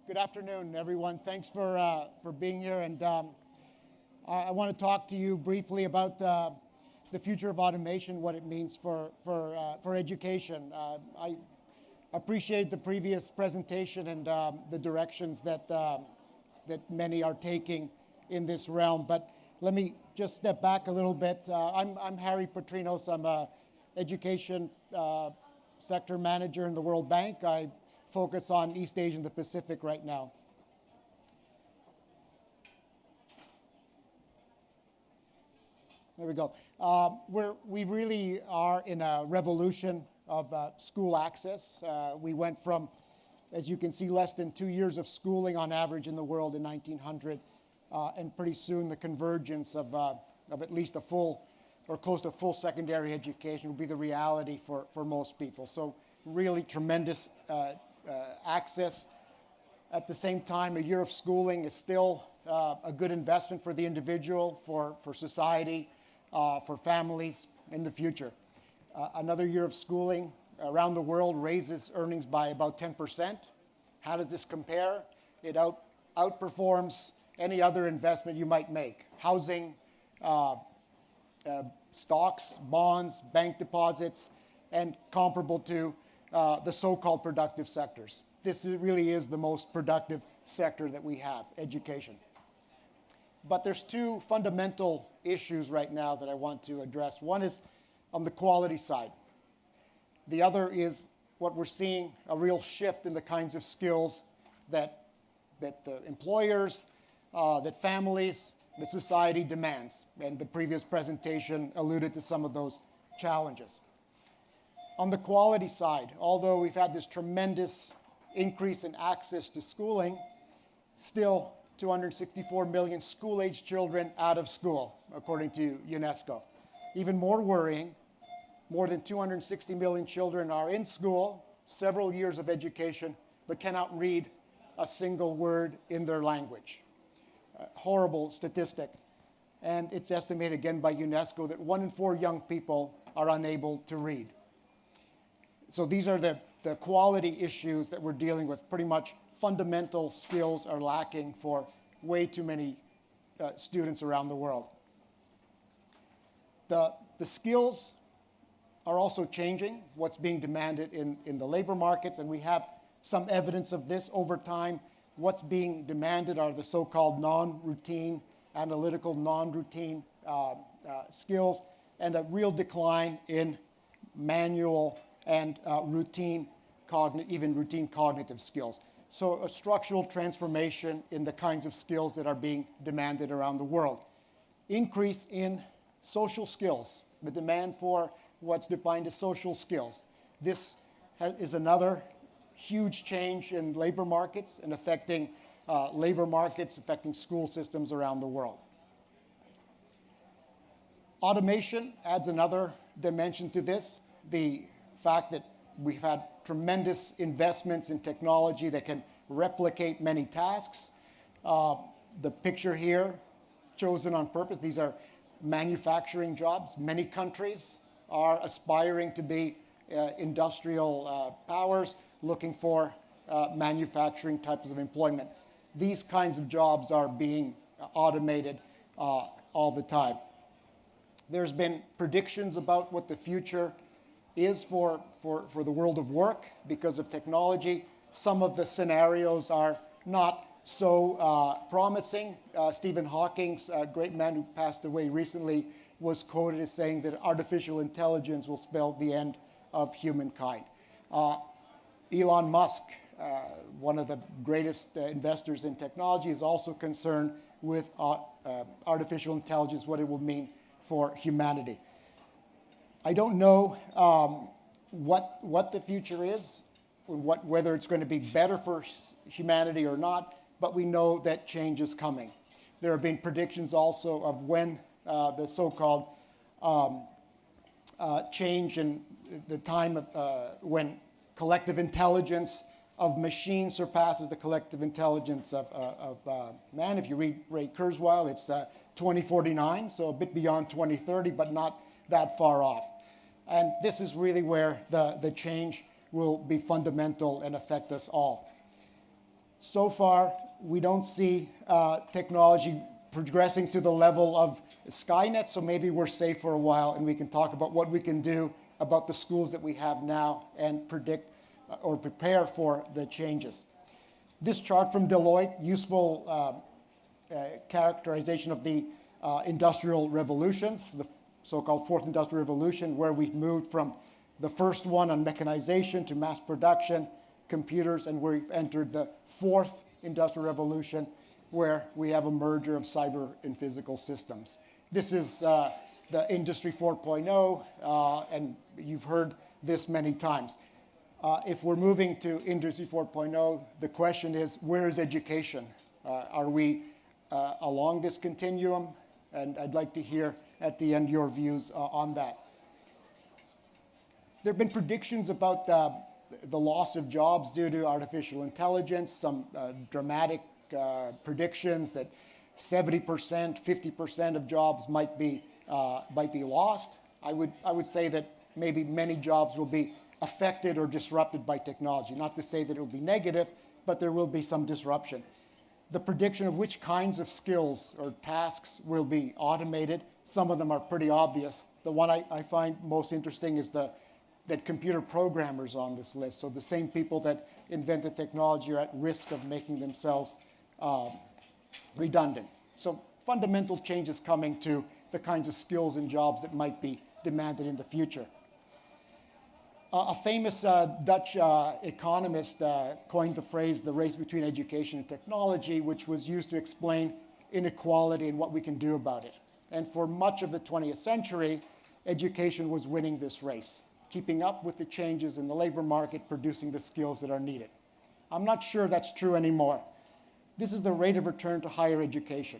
Good afternoon, everyone. Thanks for being here. And I want to talk to you briefly about the future of automation, what it means for education. I appreciate the previous presentation and the directions that many are taking in this realm. But let me just step back a little bit. I'm Harry Petrinos. I'm an education sector manager in the World Bank. I focus on East Asia and the Pacific right now. There we go. We really are in a revolution of school access. We went from, as you can see, less than 2 years of schooling on average in the world in 1900, and pretty soon the convergence of at least a full or close to full secondary education will be the reality for most people. So really tremendous access. At the same time, a year of schooling is still a good investment for the individual, for society, for families in the future. Another year of schooling around the world raises earnings by about 10%. How does this compare? It outperforms any other investment you might make. Housing, stocks, bonds, bank deposits, and comparable to the so-called productive sectors. This really is the most productive sector that we have, education. But there's two fundamental issues right now that I want to address. One is on the quality side. The other is what we're seeing, a real shift in the kinds of skills that the employers, that families, that society demands. And the previous presentation alluded to some of those challenges. On the quality side, although we've had this tremendous increase in access to schooling, still 264 million school-aged children out of school, according to UNESCO. Even more worrying, more than 260 million children are in school, several years of education, but cannot read a single word in their language. Horrible statistic. And it's estimated again by UNESCO that 1 in 4 young people are unable to read. So these are the quality issues that we're dealing with. Pretty much fundamental skills are lacking for way too many students around the world. The skills are also changing, what's being demanded in the labor markets, and we have some evidence of this over time. What's being demanded are the so-called non-routine, analytical non-routine skills, and a real decline in manual and routine cognitive skills. So a structural transformation in the kinds of skills that are being demanded around the world. Increase in social skills, the demand for what's defined as social skills. This is another huge change in labor markets and affecting labor markets, affecting school systems around the world. Automation adds another dimension to this. The fact that we've had tremendous investments in technology that can replicate many tasks. The picture here, chosen on purpose, these are manufacturing jobs. Many countries are aspiring to be industrial powers, looking for manufacturing types of employment. These kinds of jobs are being automated all the time. There's been predictions about what the future is for the world of work because of technology. Some of the scenarios are not so promising. Stephen Hawking, a great man who passed away recently, was quoted as saying that artificial intelligence will spell the end of humankind. Elon Musk, one of the greatest investors in technology, is also concerned with artificial intelligence, what it will mean for humanity. I don't know what the future is, whether it's going to be better for humanity or not, but we know that change is coming. There have been predictions also of when the so-called change in the time when collective intelligence of machines surpasses the collective intelligence of man. If you read Ray Kurzweil, it's 2049, so a bit beyond 2030, but not that far off. And this is really where the change will be fundamental and affect us all. So far, we don't see technology progressing to the level of Skynet, so maybe we're safe for a while and we can talk about what we can do about the schools that we have now and predict or prepare for the changes. This chart from Deloitte, useful characterization of the industrial revolutions, the so-called fourth industrial revolution, where we've moved from the first one on mechanization to mass production, computers, and we've entered the fourth industrial revolution, where we have a merger of cyber and physical systems. This is the Industry 4.0, and you've heard this many times. If we're moving to Industry 4.0, the question is, where is education? Are we along this continuum? And I'd like to hear at the end your views on that. There have been predictions about the loss of jobs due to artificial intelligence, some dramatic predictions that 70%, 50% of jobs might be lost. I would say that maybe many jobs will be affected or disrupted by technology. Not to say that it will be negative, but there will be some disruption. The prediction of which kinds of skills or tasks will be automated, some of them are pretty obvious. The one I find most interesting is that computer programmers on this list. So the same people that invented technology are at risk of making themselves redundant. So fundamental changes coming to the kinds of skills and jobs that might be demanded in the future. A famous Dutch economist coined the phrase, the race between education and technology, which was used to explain inequality and what we can do about it. And for much of the 20th century, education was winning this race, keeping up with the changes in the labor market, producing the skills that are needed. I'm not sure that's true anymore. This is the rate of return to higher education.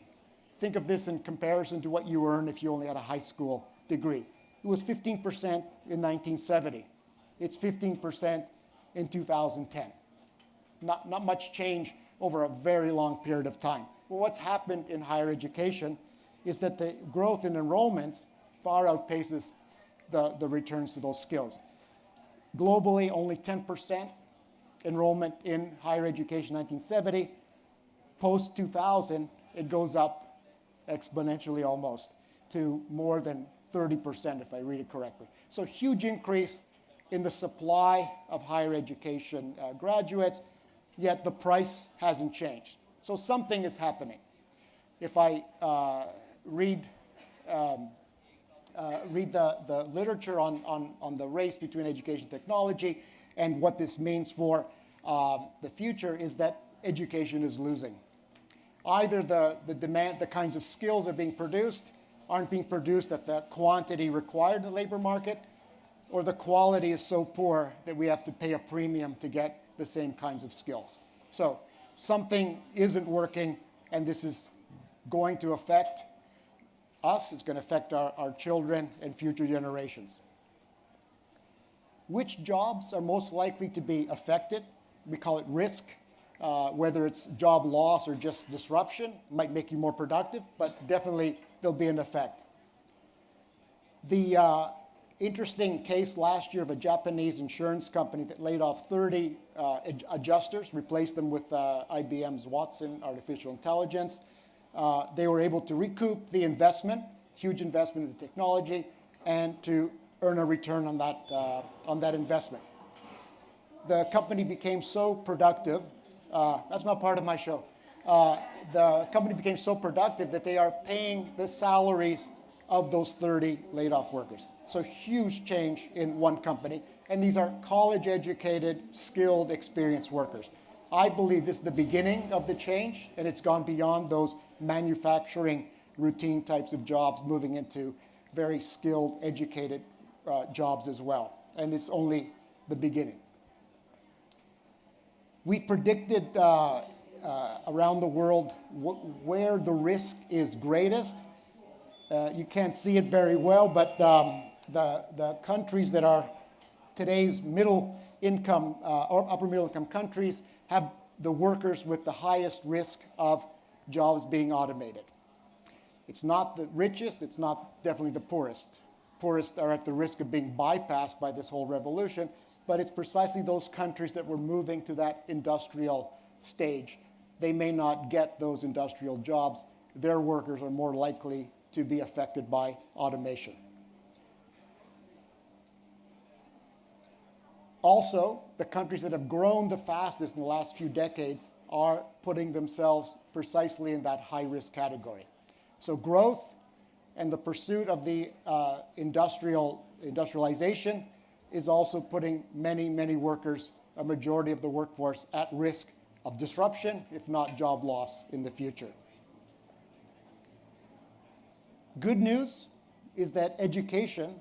Think of this in comparison to what you earned if you only had a high school degree. It was 15% in 1970. It's 15% in 2010. Not much change over a very long period of time. Well, what's happened in higher education is that the growth in enrollments far outpaces the returns to those skills. Globally, only 10% enrollment in higher education in 1970. Post-2000, it goes up exponentially almost to more than 30%, if I read it correctly. So huge increase in the supply of higher education graduates, yet the price hasn't changed. So something is happening. If I read the literature on the race between education and technology and what this means for the future, is that education is losing. Either the kinds of skills that are being produced aren't being produced at the quantity required in the labor market, or the quality is so poor that we have to pay a premium to get the same kinds of skills. So something isn't working, and this is going to affect us. It's going to affect our children and future generations. Which jobs are most likely to be affected? We call it risk. Whether it's job loss or just disruption, might make you more productive, but definitely there'll be an effect. The interesting case last year of a Japanese insurance company that laid off 30 adjusters, replaced them with IBM's Watson artificial intelligence. They were able to recoup the investment, huge investment in the technology, and to earn a return on that investment. The company became so productive. That's not part of my show. The company became so productive that they are paying the salaries of those 30 laid off workers. So huge change in one company. And these are college-educated, skilled, experienced workers. I believe this is the beginning of the change, and it's gone beyond those manufacturing routine types of jobs, moving into very skilled, educated jobs as well. And it's only the beginning. We've predicted around the world where the risk is greatest. You can't see it very well, but the countries that are today's middle income or upper middle income countries have the workers with the highest risk of jobs being automated. It's not the richest, it's not definitely the poorest. Poorest are at the risk of being bypassed by this whole revolution, but it's precisely those countries that were moving to that industrial stage, they may not get those industrial jobs. Their workers are more likely to be affected by automation. Also, the countries that have grown the fastest in the last few decades are putting themselves precisely in that high-risk category. So growth and the pursuit of the industrialization is also putting many, many workers, a majority of the workforce, at risk of disruption, if not job loss in the future. Good news is that education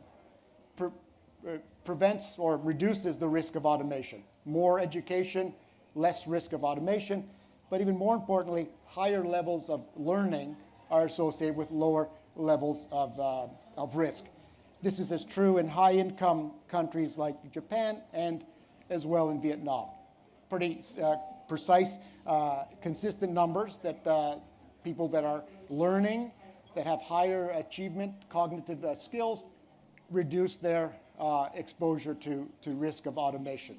prevents or reduces the risk of automation. More education, less risk of automation, but even more importantly, higher levels of learning are associated with lower levels of risk. This is as true in high-income countries like Japan and as well in Vietnam. Pretty precise, consistent numbers that people that are learning, that have higher achievement, cognitive skills, reduce their exposure to risk of automation.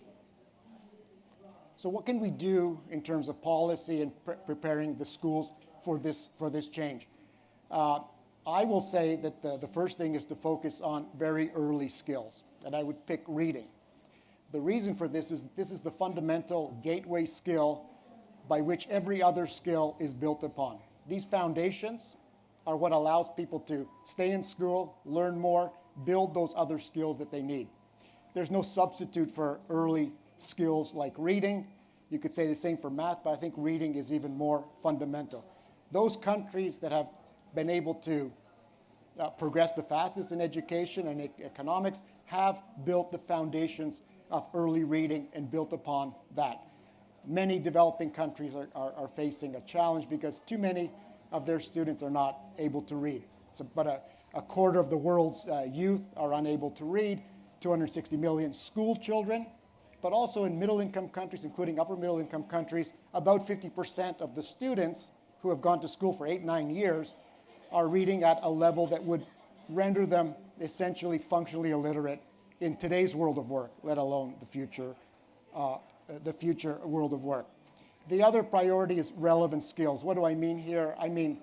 So what can we do in terms of policy and preparing the schools for this change? I will say that the first thing is to focus on very early skills, and I would pick reading. The reason for this is the fundamental gateway skill by which every other skill is built upon. These foundations are what allows people to stay in school, learn more, build those other skills that they need. There's no substitute for early skills like reading. You could say the same for math, but I think reading is even more fundamental. Those countries that have been able to progress the fastest in education and economics have built the foundations of early reading and built upon that. Many developing countries are facing a challenge because too many of their students are not able to read. It's about a quarter of the world's youth are unable to read, 260 million school children, but also in middle-income countries, including upper-middle-income countries, about 50% of the students who have gone to school for 8-9 years are reading at a level that would render them essentially functionally illiterate in today's world of work, let alone the future world of work. The other priority is relevant skills. What do I mean here? I mean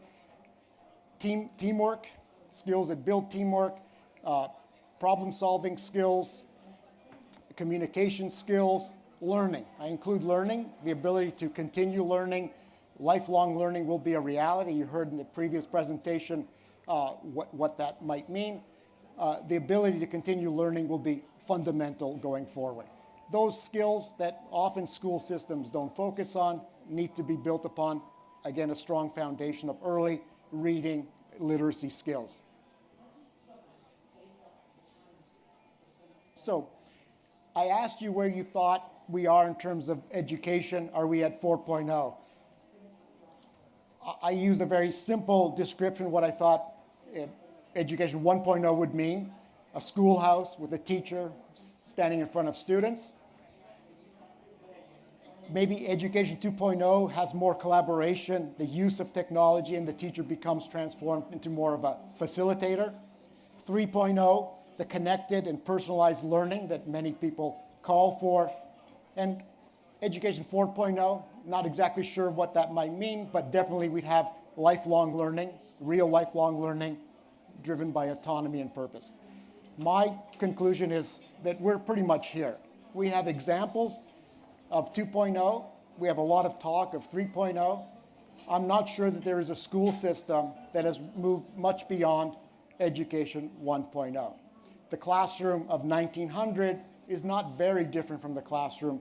teamwork, skills that build teamwork, problem-solving skills, communication skills, learning. I include learning, the ability to continue learning. Lifelong learning will be a reality. You heard in the previous presentation what that might mean. The ability to continue learning will be fundamental going forward. Those skills that often school systems don't focus on need to be built upon, again, a strong foundation of early reading literacy skills. So I asked you where you thought we are in terms of education. Are we at 4.0? I used a very simple description of what I thought education 1.0 would mean. A schoolhouse with a teacher standing in front of students. Maybe education 2.0 has more collaboration, the use of technology, and the teacher becomes transformed into more of a facilitator. 3.0, the connected and personalized learning that many people call for. And education 4.0, not exactly sure what that might mean, but definitely we'd have lifelong learning, real lifelong learning, driven by autonomy and purpose. My conclusion is that we're pretty much here. We have examples of 2.0. We have a lot of talk of 3.0. I'm not sure that there is a school system that has moved much beyond education 1.0. The classroom of 1900 is not very different from the classroom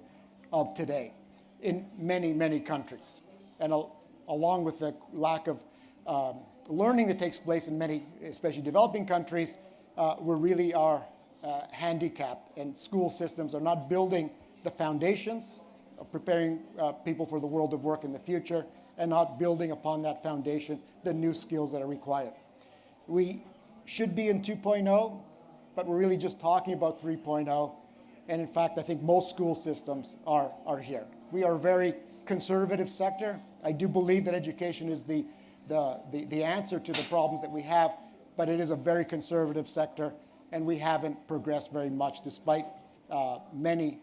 of today in many, many countries. And along with the lack of learning that takes place in many, especially developing countries, we really are handicapped, and school systems are not building the foundations of preparing people for the world of work in the future, and not building upon that foundation the new skills that are required. We should be in 2.0, but we're really just talking about 3.0. And in fact, I think most school systems are here. We are a very conservative sector. I do believe that education is the answer to the problems that we have, but it is a very conservative sector, and we haven't progressed very much despite many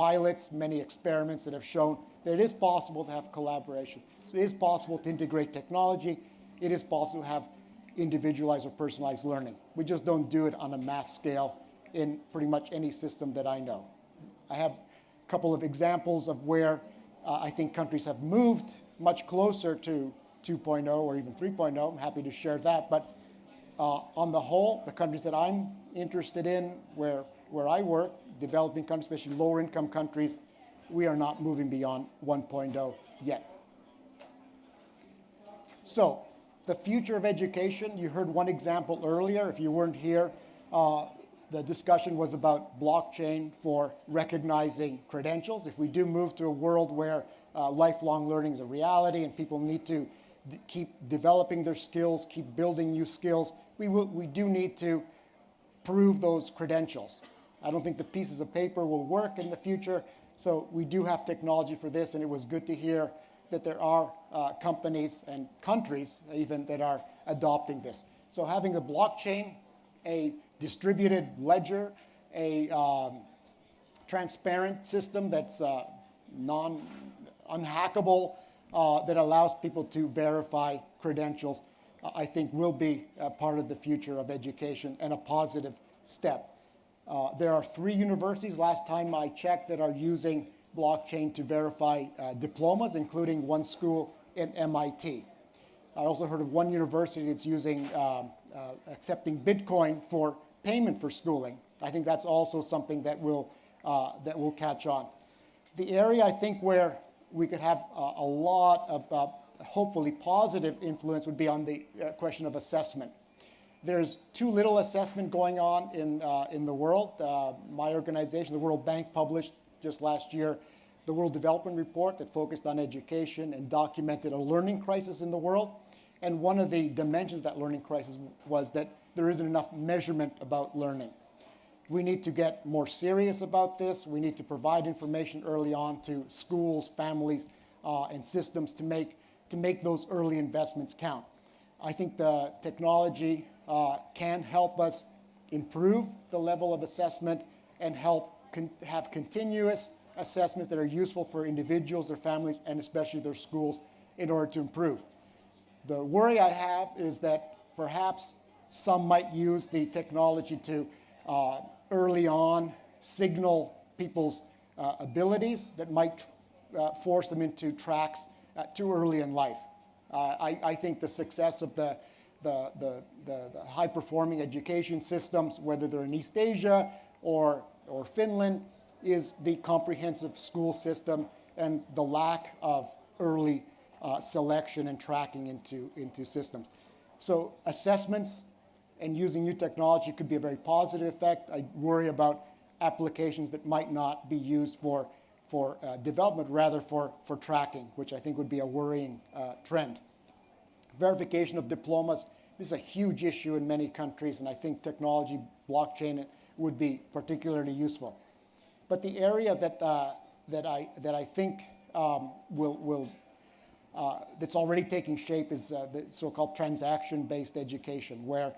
pilots, many experiments that have shown that it is possible to have collaboration. It is possible to integrate technology. It is possible to have individualized or personalized learning. We just don't do it on a mass scale in pretty much any system that I know. I have a couple of examples of where I think countries have moved much closer to 2.0 or even 3.0. I'm happy to share that. But on the whole, the countries that I'm interested in, where I work, developing countries, especially lower income countries, we are not moving beyond 1.0 yet. So the future of education, you heard one example earlier. If you weren't here, the discussion was about blockchain for recognizing credentials. If we do move to a world where lifelong learning is a reality and people need to keep developing their skills, keep building new skills, we do need to prove those credentials. I don't think the pieces of paper will work in the future, so we do have technology for this, and it was good to hear that there are companies and countries even that are adopting this. So having a blockchain, a distributed ledger, a transparent system that's unhackable, that allows people to verify credentials, I think will be a part of the future of education and a positive step. There are 3 universities, last time I checked, that are using blockchain to verify diplomas, including one school in MIT. I also heard of one university that's using accepting Bitcoin for payment for schooling. I think that's also something that will catch on. The area I think where we could have a lot of hopefully positive influence would be on the question of assessment. There's too little assessment going on in the world. My organization, the World Bank, published just last year the World Development Report that focused on education and documented a learning crisis in the world. And one of the dimensions of that learning crisis was that there isn't enough measurement about learning. We need to get more serious about this. We need to provide information early on to schools, families, and systems to make those early investments count. I think the technology can help us improve the level of assessment and help have continuous assessments that are useful for individuals, their families, and especially their schools in order to improve. The worry I have is that perhaps some might use the technology to early on signal people's abilities that might force them into tracks too early in life. I think the success of the high-performing education systems, whether they're in East Asia or Finland, is the comprehensive school system and the lack of early selection and tracking into systems. So assessments and using new technology could be a very positive effect. I worry about applications that might not be used for development, rather for tracking, which I think would be a worrying trend. Verification of diplomas, this is a huge issue in many countries, and I think technology, blockchain, would be particularly useful. But the area that I think that's already taking shape is the so-called transaction-based education, where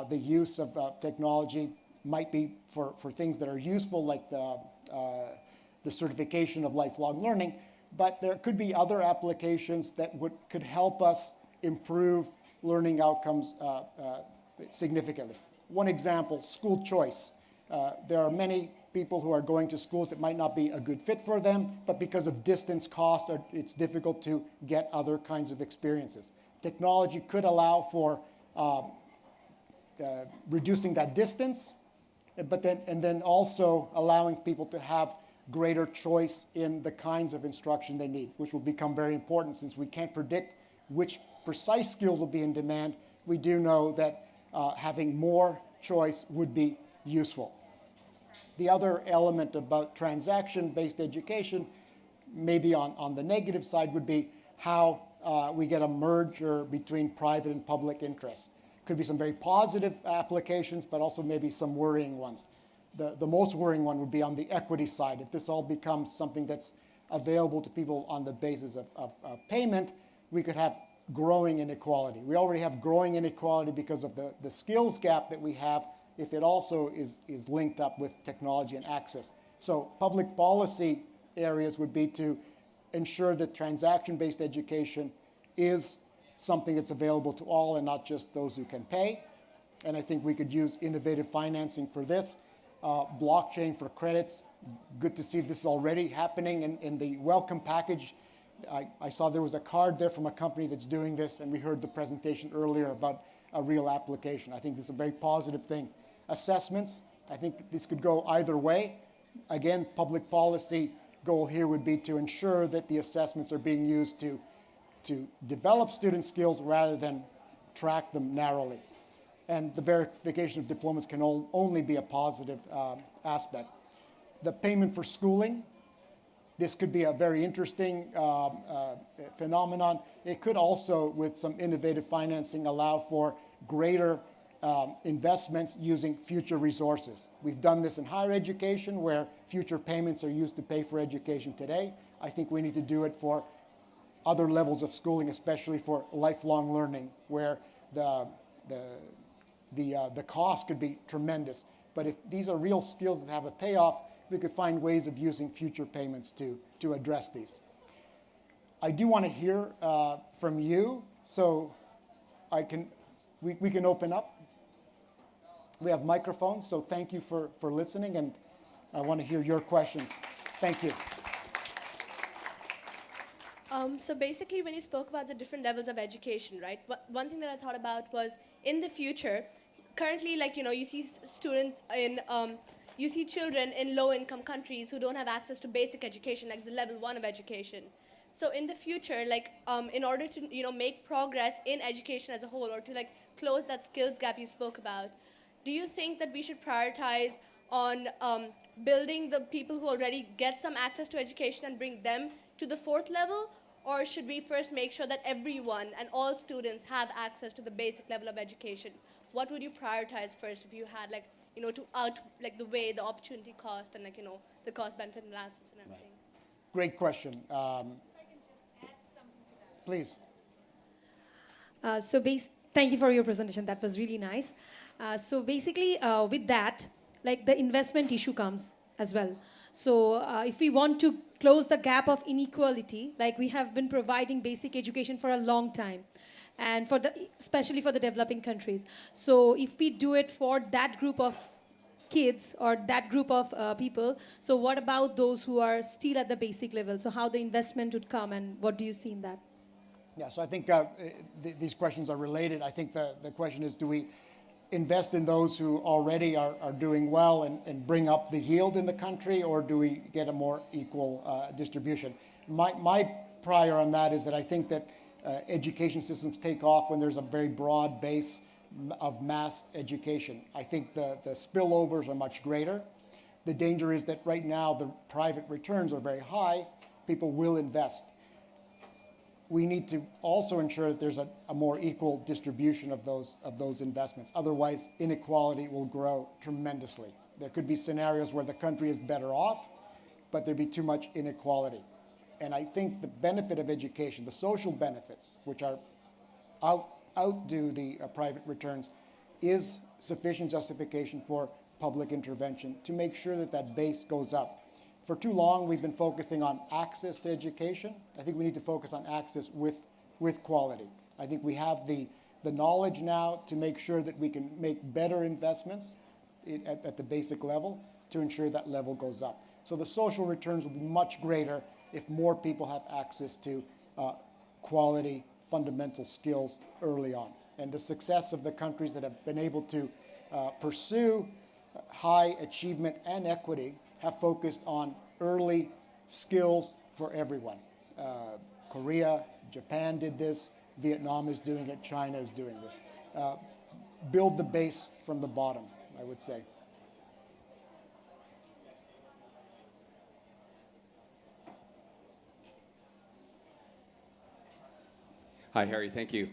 the use of technology might be for things that are useful, like the certification of lifelong learning, but there could be other applications that could help us improve learning outcomes significantly. One example, school choice. There are many people who are going to schools that might not be a good fit for them, but because of distance, cost, it's difficult to get other kinds of experiences. Technology could allow for reducing that distance, but then also allowing people to have greater choice in the kinds of instruction they need, which will become very important since we can't predict which precise skills will be in demand. We do know that having more choice would be useful. The other element about transaction-based education, maybe on the negative side, would be how we get a merger between private and public interests. Could be some very positive applications, but also maybe some worrying ones. The most worrying one would be on the equity side. If this all becomes something that's available to people on the basis of payment, we could have growing inequality. We already have growing inequality because of the skills gap that we have. If it also is linked up with technology and access, So public policy areas would be to ensure that transaction-based education is something that's available to all and not just those who can pay. And I think we could use innovative financing for this. Blockchain for credits, good to see this already happening in the welcome package. I saw there was a card there from a company that's doing this, and we heard the presentation earlier about a real application. I think this is a very positive thing. Assessments, I think this could go either way. Again, public policy goal here would be to ensure that the assessments are being used to develop student skills rather than track them narrowly. And the verification of diplomas can only be a positive aspect. The payment for schooling, this could be a very interesting phenomenon. It could also, with some innovative financing, allow for greater investments using future resources. We've done this in higher education where future payments are used to pay for education today. I think we need to do it for other levels of schooling, especially for lifelong learning, where the cost could be tremendous. But if these are real skills that have a payoff, we could find ways of using future payments to address these. I do want to hear from you, so we can open up. We have microphones, so thank you for listening, and I want to hear your questions. Thank you. So basically, when you spoke about the different levels of education, right? One thing that I thought about was in the future, currently, like, you see students in, you see children in low-income countries who don't have access to basic education, like the level 1 of education. So in the future, like, in order to, make progress in education as a whole, or to, like, close that skills gap you spoke about, do you think that we should prioritize on building the people who already get some access to education and bring them to the 4th level? Or should we first make sure that everyone and all students have access to the basic level of education? What would you prioritize first if you had, like, the way, the opportunity cost, and, like, the cost-benefit analysis and everything? Right. Great question. If I can just add something to that. Please. Thank you for your presentation. That was really nice. So basically, with that, like, the investment issue comes as well. So if we want to close the gap of inequality, like we have been providing basic education for a long time, and especially for the developing countries. So if we do it for that group of kids or that group of people, so what about those who are still at the basic level? So how the investment would come, and what do you see in that? Yeah, so I think these questions are related. I think the question is, do we invest in those who already are doing well and bring up the yield in the country, or do we get a more equal distribution? My prior on that is that I think that education systems take off when there's a very broad base of mass education. I think the spillovers are much greater. The danger is that right now the private returns are very high. People will invest. We need to also ensure that there's a more equal distribution of those investments. Otherwise, inequality will grow tremendously. There could be scenarios where the country is better off, but there'd be too much inequality. And I think the benefit of education, the social benefits, which are outdo the private returns, is sufficient justification for public intervention to make sure that that base goes up. For too long, we've been focusing on access to education. I think we need to focus on access with quality. I think we have the knowledge now to make sure that we can make better investments at the basic level to ensure that level goes up. So the social returns will be much greater if more people have access to quality, fundamental skills early on. And the success of the countries that have been able to pursue high achievement and equity have focused on early skills for everyone. Korea, Japan did this, Vietnam is doing it, China is doing this. Build the base from the bottom, I would say. Hi, Harry, thank you.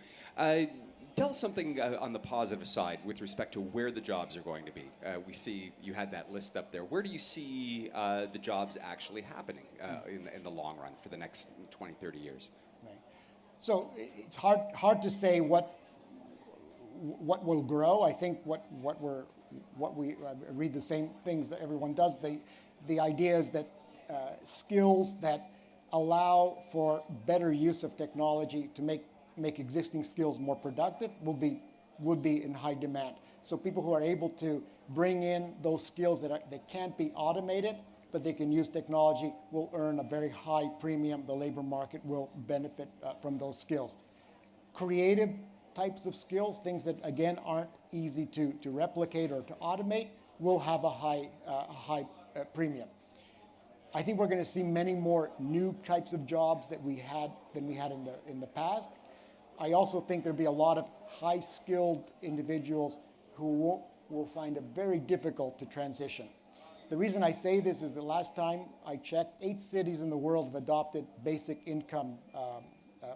Tell us something on the positive side with respect to where the jobs are going to be. We see you had that list up there. Where do you see the jobs actually happening in the long run for the next 20, 30 years? Right. So it's hard to say what will grow. I think what we read the same things that everyone does. the idea is that skills that allow for better use of technology to make existing skills more productive would be in high demand. So people who are able to bring in those skills that can't be automated, but they can use technology, will earn a very high premium. The labor market will benefit from those skills. Creative types of skills, things that again aren't easy to replicate or to automate, will have a high premium. I think we're going to see many more new types of jobs than we had in the past. I also think there'll be a lot of high-skilled individuals who will find it very difficult to transition. The reason I say this is the last time I checked, 8 cities in the world have adopted basic income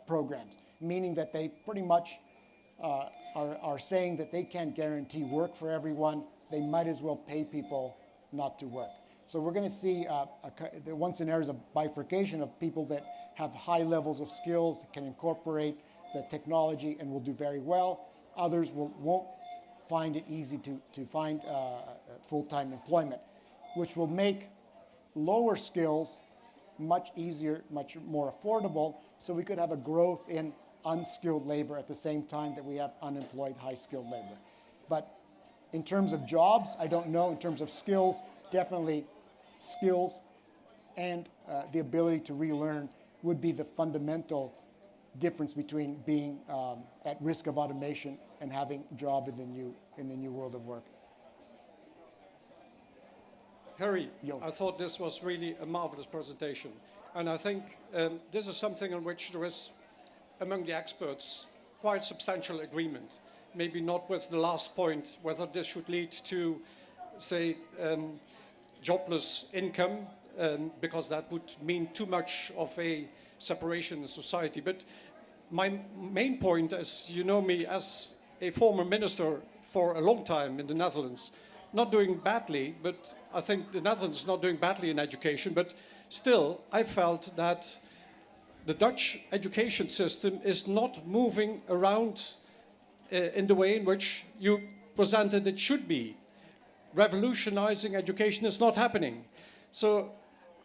programs, meaning that they pretty much are saying that they can't guarantee work for everyone. They might as well pay people not to work. So we're going to see one scenario is a bifurcation of people that have high levels of skills, can incorporate the technology and will do very well. Others won't find it easy to find full-time employment, which will make lower skills much easier, much more affordable, so we could have a growth in unskilled labor at the same time that we have unemployed high-skilled labor. But in terms of jobs, I don't know. In terms of skills, definitely skills and the ability to relearn would be the fundamental difference between being at risk of automation and having a job in the new world of work. Harry, Yo. I thought this was really a marvelous presentation. And I think this is something on which there is, among the experts, quite substantial agreement. Maybe not with the last point, whether this should lead to, say, jobless income, because that would mean too much of a separation in society. But my main point, as you know me, as a former minister for a long time in the Netherlands, not doing badly, but I think the Netherlands is not doing badly in education, but still I felt that the Dutch education system is not moving around in the way in which you presented it should be. Revolutionizing education is not happening. So,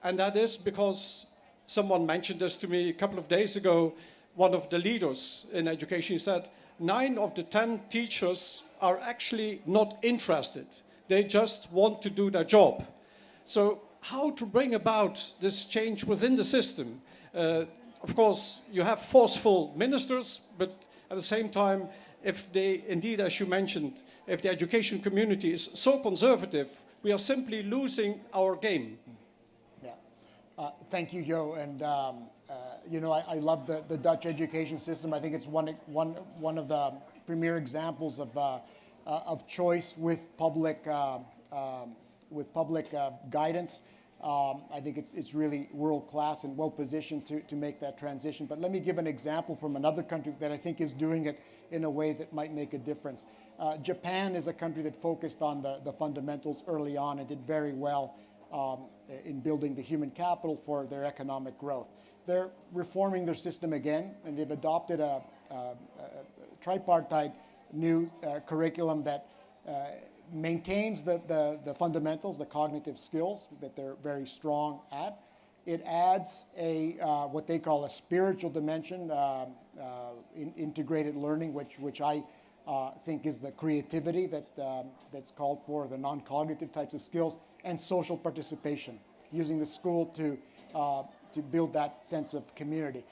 and that is because someone mentioned this to me a couple of days ago. One of the leaders in education said 9 of the 10 teachers are actually not interested. They just want to do their job. So how to bring about this change within the system? Of course, you have forceful ministers, but at the same time, if they, indeed, as you mentioned, if the education community is so conservative, we are simply losing our game. Yeah. Thank you, Jo. And I love the Dutch education system. I think it's one of the premier examples of choice with public guidance. I think it's really world-class and well-positioned to make that transition. But let me give an example from another country that I think is doing it in a way that might make a difference. Japan is a country that focused on the fundamentals early on and did very well in building the human capital for their economic growth. They're reforming their system again, and they've adopted a tripartite new curriculum that maintains the fundamentals, the cognitive skills that they're very strong at. It adds what they call a spiritual dimension, integrated learning, which I think is the creativity that's called for, the non-cognitive types of skills, and social participation, using the school to build that sense of community.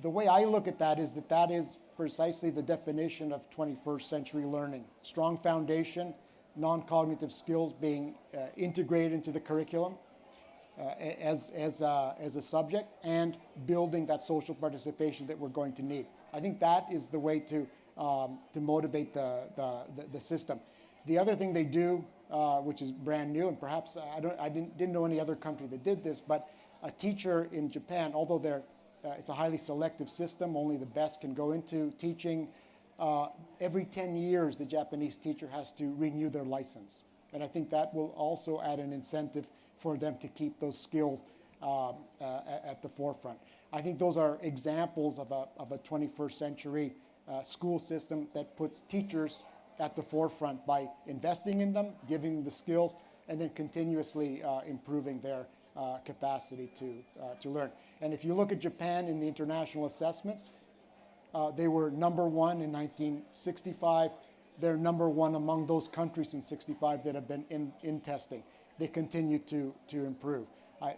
The way I look at that is precisely the definition of 21st century learning. Strong foundation, non-cognitive skills being integrated into the curriculum as a subject, and building that social participation that we're going to need. I think that is the way to motivate the system. The other thing they do, which is brand new, and perhaps I didn't know any other country that did this, but a teacher in Japan, although it's a highly selective system, only the best can go into teaching. Every 10 years, the Japanese teacher has to renew their license. And I think that will also add an incentive for them to keep those skills at the forefront. I think those are examples of a 21st century school system that puts teachers at the forefront by investing in them, giving them the skills, and then continuously improving their capacity to learn. And if you look at Japan in the international assessments, they were number one in 1965. They're number one among those countries in 65 that have been in testing. They continue to improve.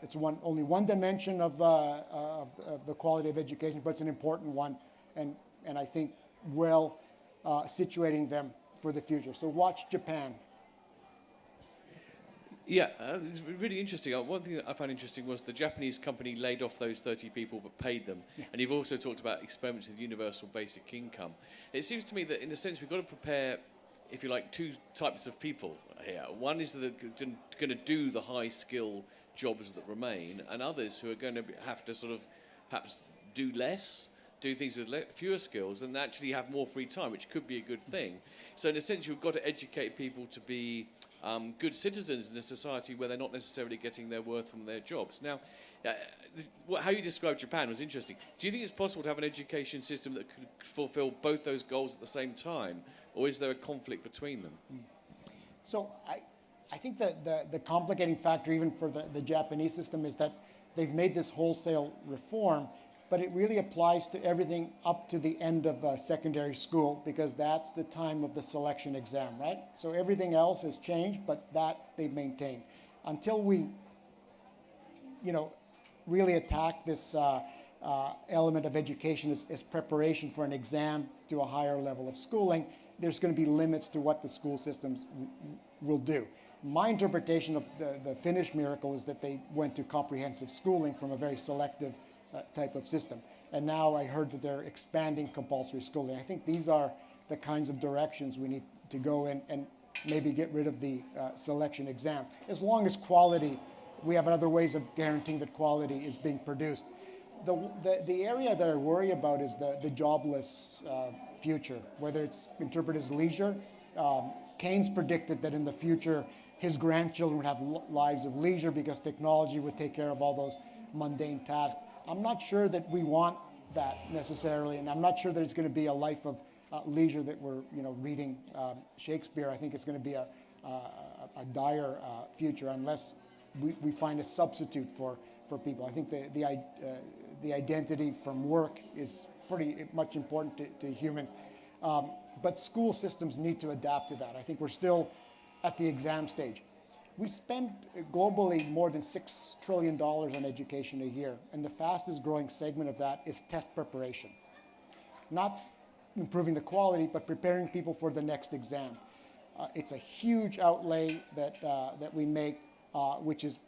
It's only one dimension of the quality of education, but it's an important one, and I think situating them for the future. So watch Japan. Yeah, it's really interesting. One thing that I found interesting was the Japanese company laid off those 30 people but paid them. Yeah. And you've also talked about experiments with universal basic income. It seems to me that, in a sense, we've got to prepare, if you like, two types of people here. One is that going to do the high-skill jobs that remain, and others who are going to have to sort of perhaps do less, do things with fewer skills, and actually have more free time, which could be a good thing. So in a sense, you've got to educate people to be good citizens in a society where they're not necessarily getting their worth from their jobs. Now, how you described Japan was interesting. Do you think it's possible to have an education system that could fulfill both those goals at the same time, or is there a conflict between them? So I think the complicating factor even for the Japanese system is that they've made this wholesale reform, but it really applies to everything up to the end of secondary school, because that's the time of the selection exam, right? So everything else has changed, but that they've maintained. Until we, really attack this element of education as preparation for an exam to a higher level of schooling, there's going to be limits to what the school systems will do. My interpretation of the Finnish miracle is that they went to comprehensive schooling from a very selective type of system. And now I heard that they're expanding compulsory schooling. I think these are the kinds of directions we need to go in and maybe get rid of the selection exam. As long as quality, we have other ways of guaranteeing that quality is being produced. The area that I worry about is the jobless future, whether it's interpreted as leisure. Keynes predicted that in the future, his grandchildren would have lives of leisure because technology would take care of all those mundane tasks. I'm not sure that we want that necessarily, and I'm not sure that it's going to be a life of leisure that we're reading Shakespeare. I think it's going to be a dire future unless we find a substitute for people. I think the identity from work is pretty much important to humans. But school systems need to adapt to that. I think we're still at the exam stage. We spend globally more than $6 trillion on education a year, and the fastest growing segment of that is test preparation. Not improving the quality, but preparing people for the next exam. It's a huge outlay that we make, which is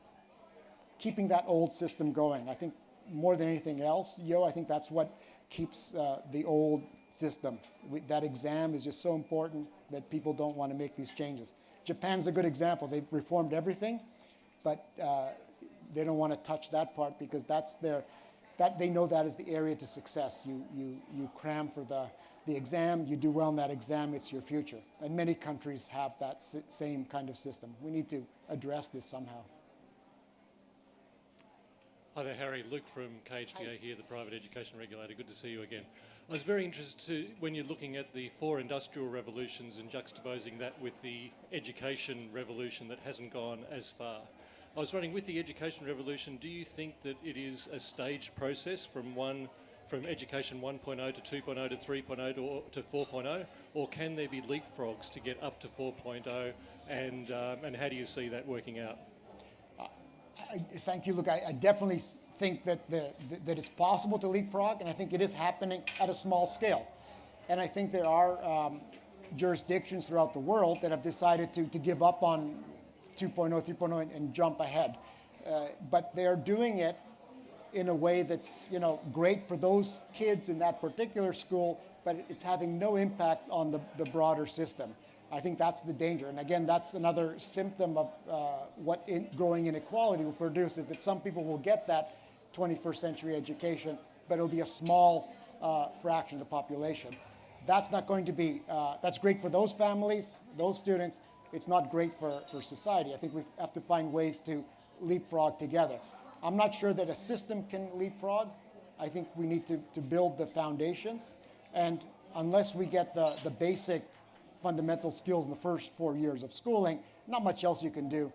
keeping that old system going. I think more than anything else, I think that's what keeps the old system. That exam is just so important that people don't want to make these changes. Japan's a good example. They've reformed everything, but they don't want to touch that part because they know that is the area to success. You cram for the exam, you do well in that exam, it's your future. And many countries have that same kind of system. We need to address this somehow. Hi there, Harry. Luke from KHDA here, the Private Education Regulator. Good to see you again. I was very interested when you're looking at the 4 industrial revolutions and juxtaposing that with the education revolution that hasn't gone as far. I was wondering, with the education revolution, do you think that it is a staged process from education 1.0 to 2.0 to 3.0 to 4.0, or can there be leapfrogs to get up to 4.0, and how do you see that working out? Thank you, Luke. I definitely think that that it's possible to leapfrog, and I think it is happening at a small scale. And I think there are jurisdictions throughout the world that have decided to give up on 2.0, 3.0 and jump ahead. But they're doing it in a way that's great for those kids in that particular school, but it's having no impact on the broader system. I think that's the danger. And again, that's another symptom of what growing inequality will produce, is that some people will get that 21st century education, but it'll be a small fraction of the population. That's not going to be, that's great for those families, those students. It's not great for society. I think we have to find ways to leapfrog together. I'm not sure that a system can leapfrog. I think we need to build the foundations. And unless we get the basic fundamental skills in the first 4 years of schooling, not much else you can do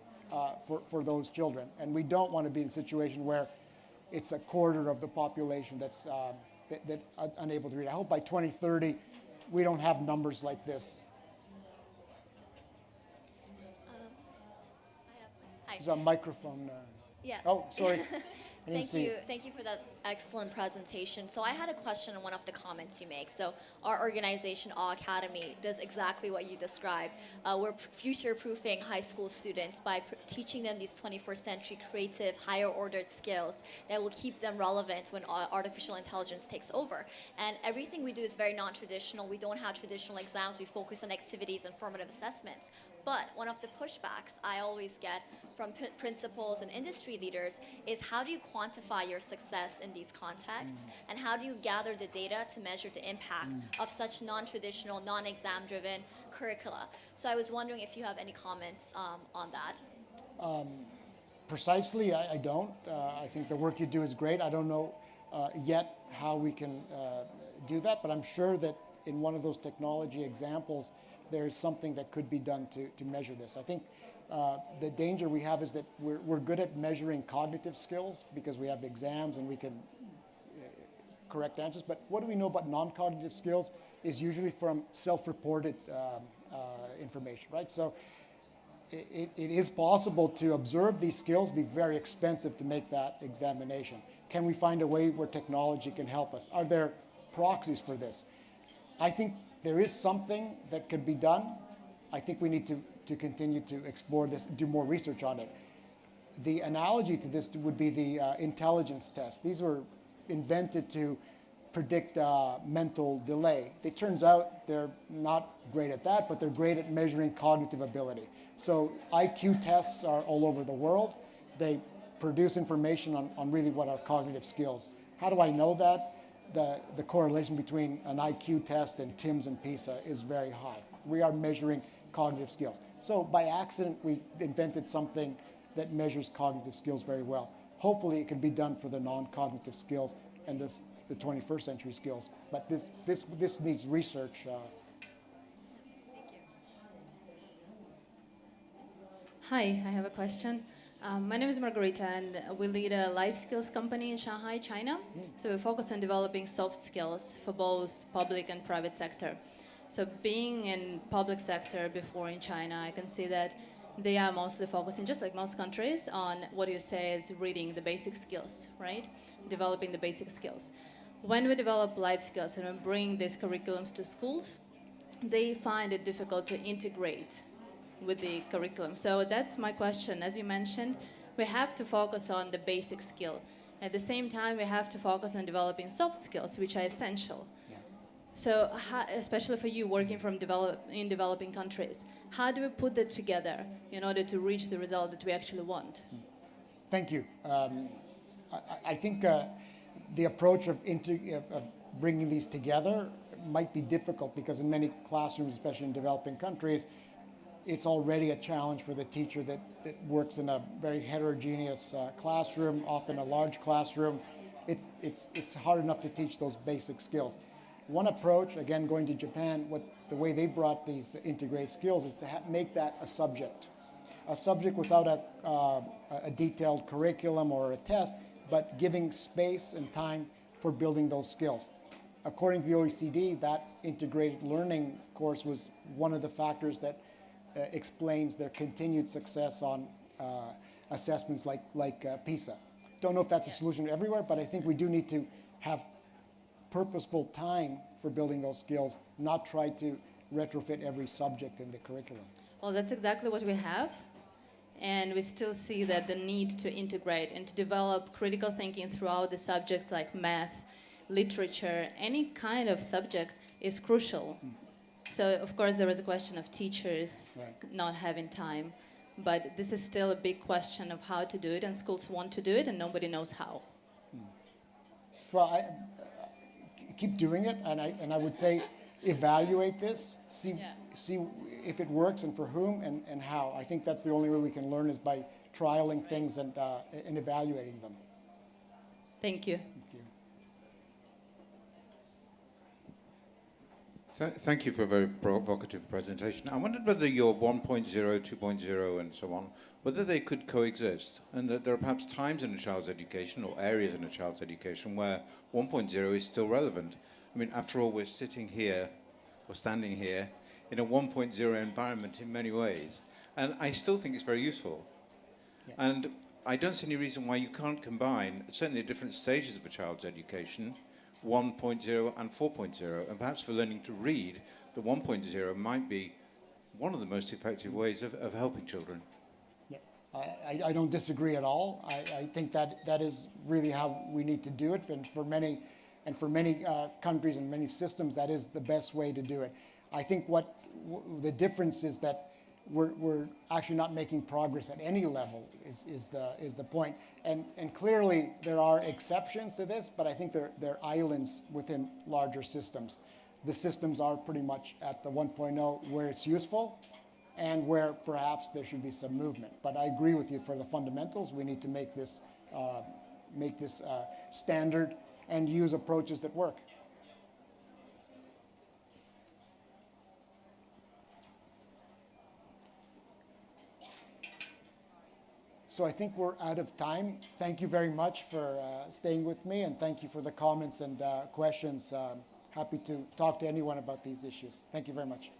for those children. And we don't want to be in a situation where it's a quarter of the population that's unable to read. I hope by 2030 we don't have numbers like this. Hi. There's a microphone. Yeah. Oh, sorry. I didn't Thank see you. it. Thank you for that excellent presentation. So I had a question on one of the comments you make. So our organization, Awe Academy, does exactly what you described. We're future-proofing high school students by teaching them these 21st century creative, higher-ordered skills that will keep them relevant when artificial intelligence takes over. And everything we do is very non-traditional. We don't have traditional exams. We focus on activities and formative assessments. But one of the pushbacks I always get from principals and industry leaders is how do you quantify your success in these contexts? And how do you gather the data to measure the impact of such non-traditional, non-exam driven curricula? So I was wondering if you have any comments on that. Precisely, I don't. I think the work you do is great. I don't know yet how we can do that, but I'm sure that in one of those technology examples, there is something that could be done to measure this. I think the danger we have is that we're good at measuring cognitive skills because we have exams and we can correct answers, but what do we know about non-cognitive skills is usually from self-reported information, right? So it is possible to observe these skills, be very expensive to make that examination. Can we find a way where technology can help us? Are there proxies for this? I think there is something that could be done. I think we need to continue to explore this, do more research on it. The analogy to this would be the intelligence test. These were invented to predict mental delay. It turns out they're not great at that, but they're great at measuring cognitive ability. So IQ tests are all over the world. They produce information on really what are cognitive skills. How do I know that? The correlation between an IQ test and TIMSS and PISA is very high. We are measuring cognitive skills. So by accident, we invented something that measures cognitive skills very well. Hopefully it can be done for the non-cognitive skills and the 21st century skills. But this needs research. Hi, I have a question. My name is Margarita, and we lead a life skills company in Shanghai, China. So we focus on developing soft skills for both public and private sector. So being in public sector before in China, I can see that they are mostly focusing, just like most countries, on what you say is reading the basic skills, right? Developing the basic skills. When we develop life skills and we bring these curriculums to schools, they find it difficult to integrate with the curriculum. So that's my question. As you mentioned, we have to focus on the basic skill. At the same time, we have to focus on developing soft skills, which are essential. Yeah. So, especially for you working in developing countries, how do we put that together in order to reach the result that we actually want? Thank you. I think the approach of bringing these together might be difficult because in many classrooms, especially in developing countries, it's already a challenge for the teacher that works in a very heterogeneous classroom, often a large classroom. It's hard enough to teach those basic skills. One approach, again, going to Japan, the way they brought these integrated skills is to make that a subject without a detailed curriculum or a test, but giving space and time for building those skills. According to the OECD, that integrated learning course was one of the factors that explains their continued success on assessments like PISA. Don't know if that's a solution everywhere, but I think we do need to have purposeful time for building those skills, not try to retrofit every subject in the curriculum. Well, that's exactly what we have. And we still see that the need to integrate and to develop critical thinking throughout the subjects like math, literature, any kind of subject is crucial. So, of course, there is a question of teachers not having time. But this is still a big question of how to do it, and schools want to do it, and nobody knows how. Well, I keep doing it, and I would say evaluate this, see if it works and for whom and how. I think that's the only way we can learn is by trialing things and evaluating them. Thank you. Thank you. Thank you for a very provocative presentation. I wondered whether your 1.0, 2.0, and so on, whether they could coexist, and that there are perhaps times in a child's education or areas in a child's education where 1.0 is still relevant. I mean, after all, we're sitting here, or standing here, in a 1.0 environment in many ways, and I still think it's very useful. Yeah. And I don't see any reason why you can't combine, certainly at different stages of a child's education, 1.0 and 4.0, and perhaps for learning to read, the 1.0 might be one of the most effective ways of helping children. Yeah, I don't disagree at all. I think that is really how we need to do it, and for many countries and many systems, that is the best way to do it. I think the difference is that we're actually not making progress at any level is the point. And clearly there are exceptions to this, but I think they're islands within larger systems. The systems are pretty much at the 1.0 where it's useful and where perhaps there should be some movement. But I agree with you, for the fundamentals, we need to make this standard and use approaches that work. So I think we're out of time. Thank you very much for staying with me, and thank you for the comments and questions. Happy to talk to anyone about these issues. Thank you very much.